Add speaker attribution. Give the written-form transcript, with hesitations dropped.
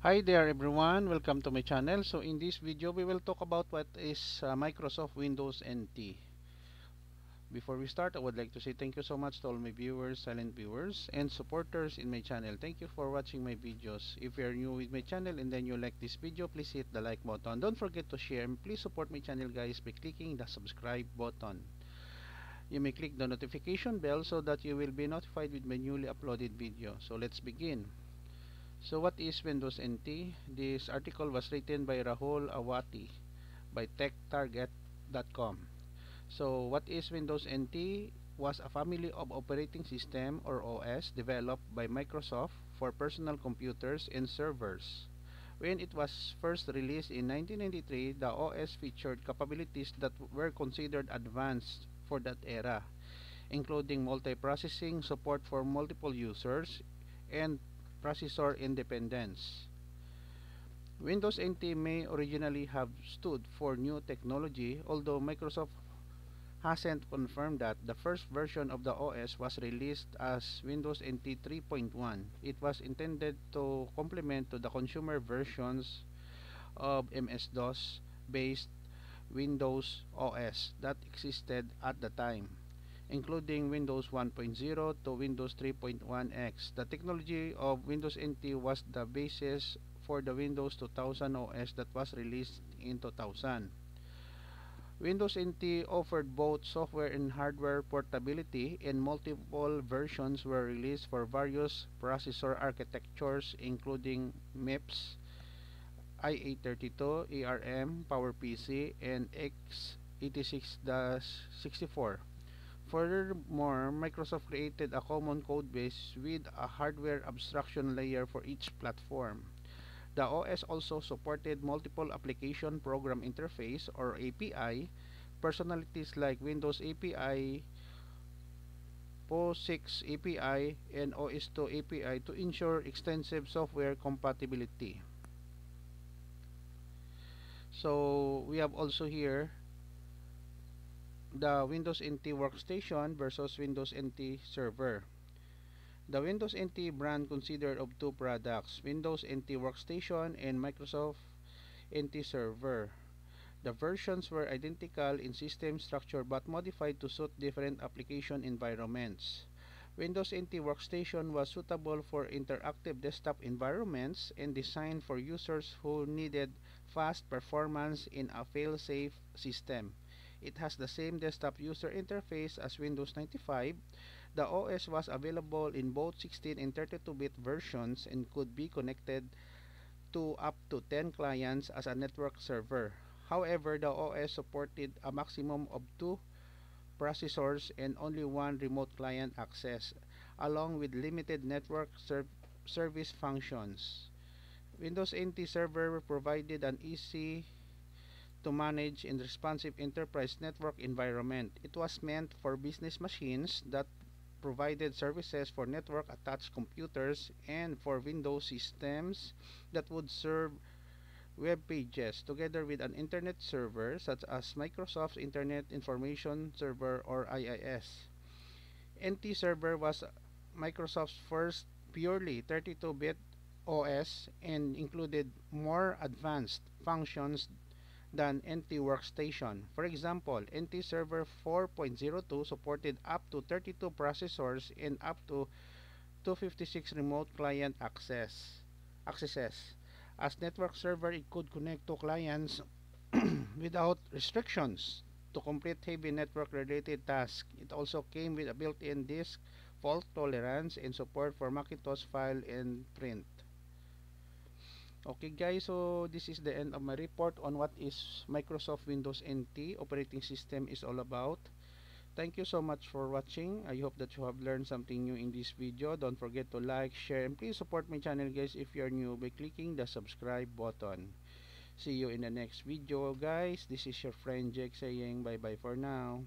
Speaker 1: Hi there everyone, welcome to my channel. So in this video we will talk about what is Microsoft Windows NT. Before we start, I would like to say thank you so much to all my viewers, silent viewers, and supporters in my channel. Thank you for watching my videos. If you are new with my channel and then you like this video, please hit the like button. Don't forget to share and please support my channel guys by clicking the subscribe button. You may click the notification bell so that you will be notified with my newly uploaded video. So let's begin. So what is Windows NT? This article was written by Rahul Awati by techtarget.com. So what is Windows NT? Was a family of operating system or OS developed by Microsoft for personal computers and servers. When it was first released in 1993, the OS featured capabilities that were considered advanced for that era, including multiprocessing, support for multiple users, and processor independence. Windows NT may originally have stood for New Technology, although Microsoft hasn't confirmed that. The first version of the OS was released as Windows NT 3.1. It was intended to complement to the consumer versions of MS-DOS based Windows OS that existed at the time, including Windows 1.0 to Windows 3.1X. The technology of Windows NT was the basis for the Windows 2000 OS that was released in 2000. Windows NT offered both software and hardware portability, and multiple versions were released for various processor architectures including MIPS, IA32, ARM, PowerPC, and x86-64. Furthermore, Microsoft created a common codebase with a hardware abstraction layer for each platform. The OS also supported multiple application program interface or API personalities like Windows API, POSIX API, and OS2 API to ensure extensive software compatibility. So we have also here the Windows NT Workstation versus Windows NT Server. The Windows NT brand consisted of two products, Windows NT Workstation and Microsoft NT Server. The versions were identical in system structure but modified to suit different application environments. Windows NT Workstation was suitable for interactive desktop environments and designed for users who needed fast performance in a fail-safe system. It has the same desktop user interface as Windows 95. The OS was available in both 16 and 32-bit versions and could be connected to up to 10 clients as a network server. However, the OS supported a maximum of 2 processors and only one remote client access, along with limited network service functions. Windows NT Server provided an easy to manage and responsive enterprise network environment. It was meant for business machines that provided services for network attached computers and for Windows systems that would serve web pages together with an internet server such as Microsoft's Internet Information Server or IIS. NT Server was Microsoft's first purely 32-bit OS and included more advanced functions than NT Workstation. For example, NT Server 4.02 supported up to 32 processors and up to 256 remote client accesses. As network server, it could connect to clients without restrictions to complete heavy network related tasks. It also came with a built-in disk fault tolerance and support for Macintosh file and print. Okay guys, so this is the end of my report on what is Microsoft Windows NT operating system is all about. Thank you so much for watching. I hope that you have learned something new in this video. Don't forget to like, share, and please support my channel guys if you are new by clicking the subscribe button. See you in the next video guys. This is your friend Jake saying bye bye for now.